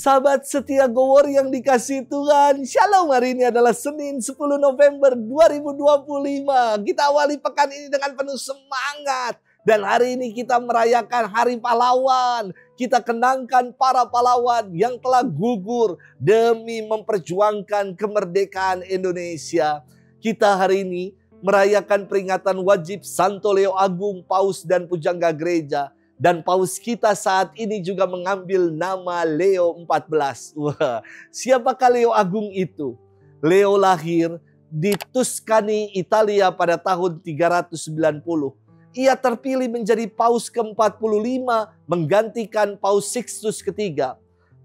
Sahabat setia Gowor yang dikasihi Tuhan, Shalom. Hari ini adalah Senin 10 November 2025. Kita awali pekan ini dengan penuh semangat. Dan hari ini kita merayakan Hari Pahlawan. Kita kenangkan para pahlawan yang telah gugur demi memperjuangkan kemerdekaan Indonesia. Kita hari ini merayakan peringatan wajib Santo Leo Agung, Paus dan Pujangga Gereja. Dan paus kita saat ini juga mengambil nama Leo 14. Wah, siapakah Leo Agung itu? Leo lahir di Tuscany, Italia pada tahun 390. Ia terpilih menjadi paus ke-45 menggantikan Paus Sixtus ketiga.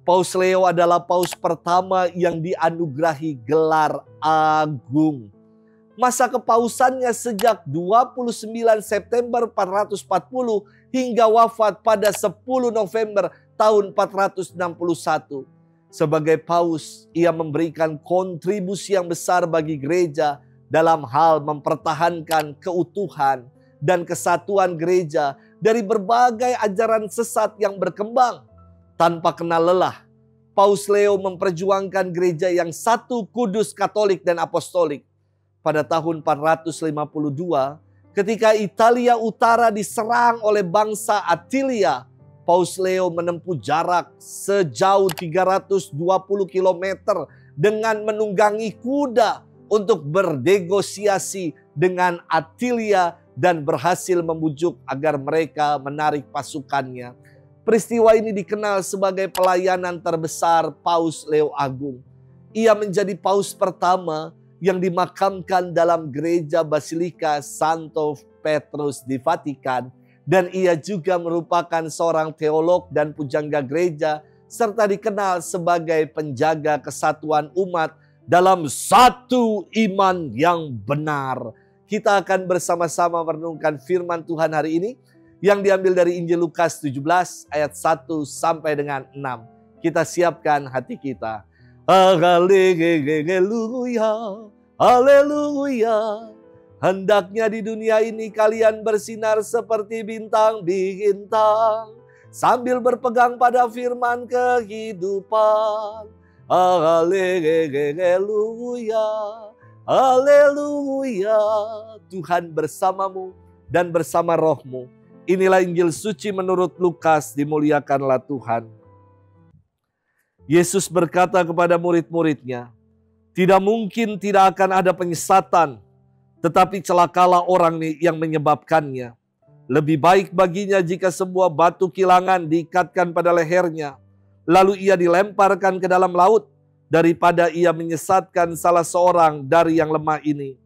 Paus Leo adalah paus pertama yang dianugerahi gelar agung. Masa kepausannya sejak 29 September 440 hingga wafat pada 10 November tahun 461. Sebagai paus, ia memberikan kontribusi yang besar bagi gereja dalam hal mempertahankan keutuhan dan kesatuan gereja dari berbagai ajaran sesat yang berkembang. Tanpa kenal lelah, Paus Leo memperjuangkan gereja yang satu, kudus, katolik, dan apostolik. Pada tahun 452, ketika Italia Utara diserang oleh bangsa Attilia, Paus Leo menempuh jarak sejauh 320 km dengan menunggangi kuda untuk bernegosiasi dengan Attilia dan berhasil membujuk agar mereka menarik pasukannya. Peristiwa ini dikenal sebagai pelayanan terbesar Paus Leo Agung. Ia menjadi paus pertama yang dimakamkan dalam gereja Basilika Santo Petrus di Vatikan, dan ia juga merupakan seorang teolog dan pujangga gereja serta dikenal sebagai penjaga kesatuan umat dalam satu iman yang benar. Kita akan bersama-sama merenungkan firman Tuhan hari ini yang diambil dari Injil Lukas 17 ayat 1 sampai dengan 6. Kita siapkan hati kita. Haleluya, haleluya. Hendaknya di dunia ini kalian bersinar seperti bintang-bintang, sambil berpegang pada firman kehidupan. Haleluya, haleluya. Tuhan bersamamu dan bersama rohmu. Inilah Injil suci menurut Lukas, dimuliakanlah Tuhan. Yesus berkata kepada murid-muridnya, tidak mungkin tidak akan ada penyesatan, tetapi celakalah orang yang menyebabkannya. Lebih baik baginya jika sebuah batu kilangan diikatkan pada lehernya, lalu ia dilemparkan ke dalam laut, daripada ia menyesatkan salah seorang dari yang lemah ini.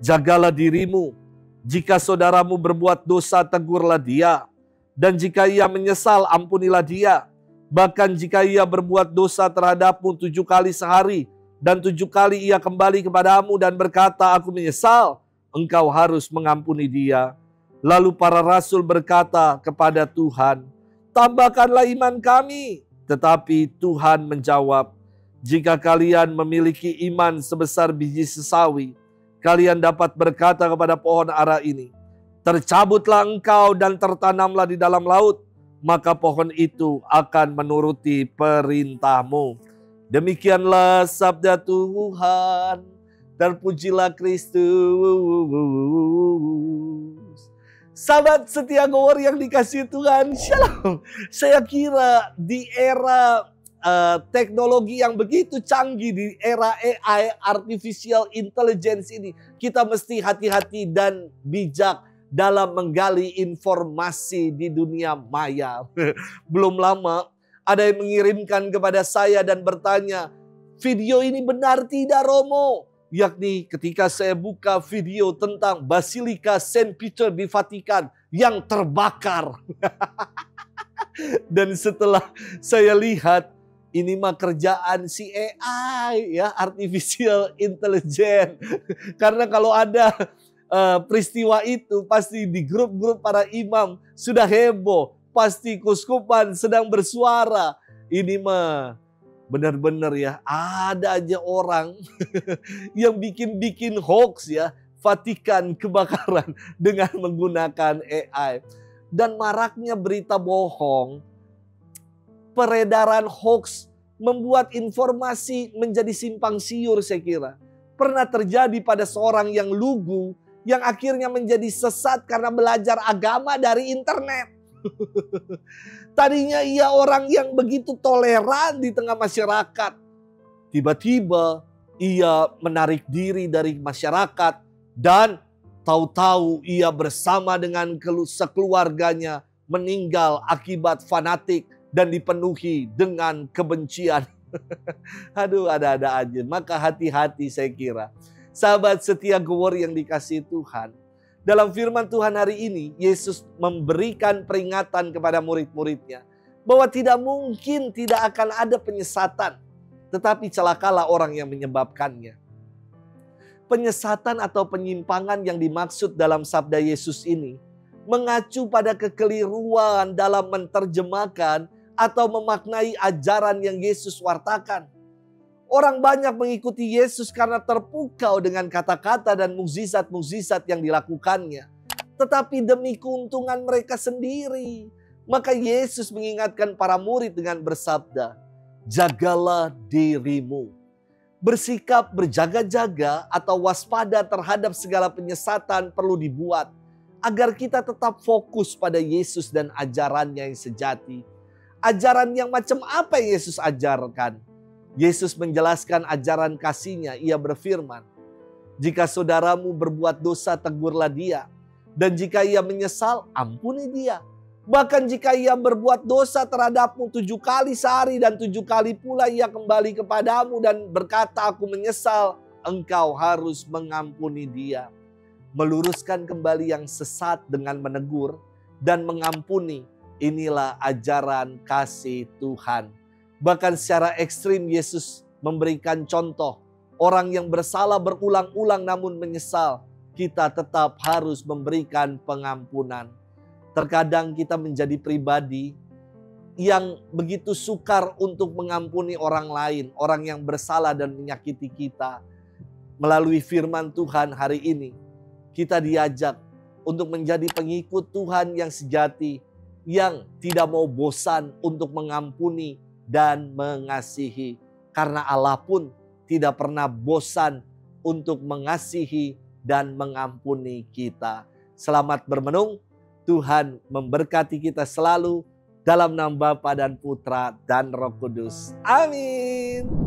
Jagalah dirimu, jika saudaramu berbuat dosa tegurlah dia, dan jika ia menyesal ampunilah dia. Bahkan jika ia berbuat dosa terhadapmu 7 kali sehari, dan 7 kali ia kembali kepadamu dan berkata, aku menyesal, engkau harus mengampuni dia. Lalu para rasul berkata kepada Tuhan, tambahkanlah iman kami. Tetapi Tuhan menjawab, jika kalian memiliki iman sebesar biji sesawi, kalian dapat berkata kepada pohon ara ini, tercabutlah engkau dan tertanamlah di dalam laut, maka pohon itu akan menuruti perintahmu. Demikianlah sabda Tuhan. Terpujilah Kristus. Sahabat setia Gowor yang dikasihi Tuhan, Shalom. Saya kira di era teknologi yang begitu canggih, di era AI, Artificial Intelligence ini, kita mesti hati-hati dan bijak dalam menggali informasi di dunia maya. Belum lama ada yang mengirimkan kepada saya dan bertanya, video ini benar tidak Romo? Yakni ketika saya buka video tentang Basilika Saint Peter di Vatikan yang terbakar. Dan setelah saya lihat, ini mah kerjaan si AI ya, Artificial Intelligence. Karena kalau ada peristiwa itu pasti di grup-grup para imam sudah heboh, pasti kuskupan sedang bersuara. Ini mah benar-benar ya, ada aja orang yang bikin hoax ya, Vatikan kebakaran dengan menggunakan AI. Dan maraknya berita bohong peredaran hoax membuat informasi menjadi simpang siur saya kira. Pernah terjadi pada seorang yang lugu yang akhirnya menjadi sesat karena belajar agama dari internet. Tadinya ia orang yang begitu toleran di tengah masyarakat. Tiba-tiba ia menarik diri dari masyarakat dan tahu-tahu ia bersama dengan sekeluarganya meninggal akibat fanatik dan dipenuhi dengan kebencian. Aduh, ada-ada aja. Maka hati-hati saya kira. Sahabat setia Gowor yang dikasihi Tuhan. Dalam firman Tuhan hari ini, Yesus memberikan peringatan kepada murid-muridnya. Bahwa tidak mungkin tidak akan ada penyesatan. Tetapi celakalah orang yang menyebabkannya. Penyesatan atau penyimpangan yang dimaksud dalam sabda Yesus ini mengacu pada kekeliruan dalam menerjemahkan atau memaknai ajaran yang Yesus wartakan. Orang banyak mengikuti Yesus karena terpukau dengan kata-kata dan mukjizat-mukjizat yang dilakukannya. Tetapi demi keuntungan mereka sendiri. Maka Yesus mengingatkan para murid dengan bersabda, jagalah dirimu. Bersikap berjaga-jaga atau waspada terhadap segala penyesatan perlu dibuat. Agar kita tetap fokus pada Yesus dan ajarannya yang sejati. Ajaran yang macam apa yang Yesus ajarkan? Yesus menjelaskan ajaran kasih-Nya. Ia berfirman, jika saudaramu berbuat dosa, tegurlah dia. Dan jika ia menyesal, ampuni dia. Bahkan jika ia berbuat dosa terhadapmu 7 kali sehari dan 7 kali pula ia kembali kepadamu dan berkata, aku menyesal, engkau harus mengampuni dia. Meluruskan kembali yang sesat dengan menegur dan mengampuni. Inilah ajaran kasih Tuhan. Bahkan secara ekstrim Yesus memberikan contoh. Orang yang bersalah berulang-ulang namun menyesal. Kita tetap harus memberikan pengampunan. Terkadang kita menjadi pribadi yang begitu sukar untuk mengampuni orang lain. Orang yang bersalah dan menyakiti kita. Melalui firman Tuhan hari ini, kita diajak untuk menjadi pengikut Tuhan yang sejati. Yang tidak mau bosan untuk mengampuni dan mengasihi. Karena Allah pun tidak pernah bosan untuk mengasihi dan mengampuni kita. Selamat bermenung. Tuhan memberkati kita selalu dalam nama Bapa dan Putra dan Roh Kudus. Amin.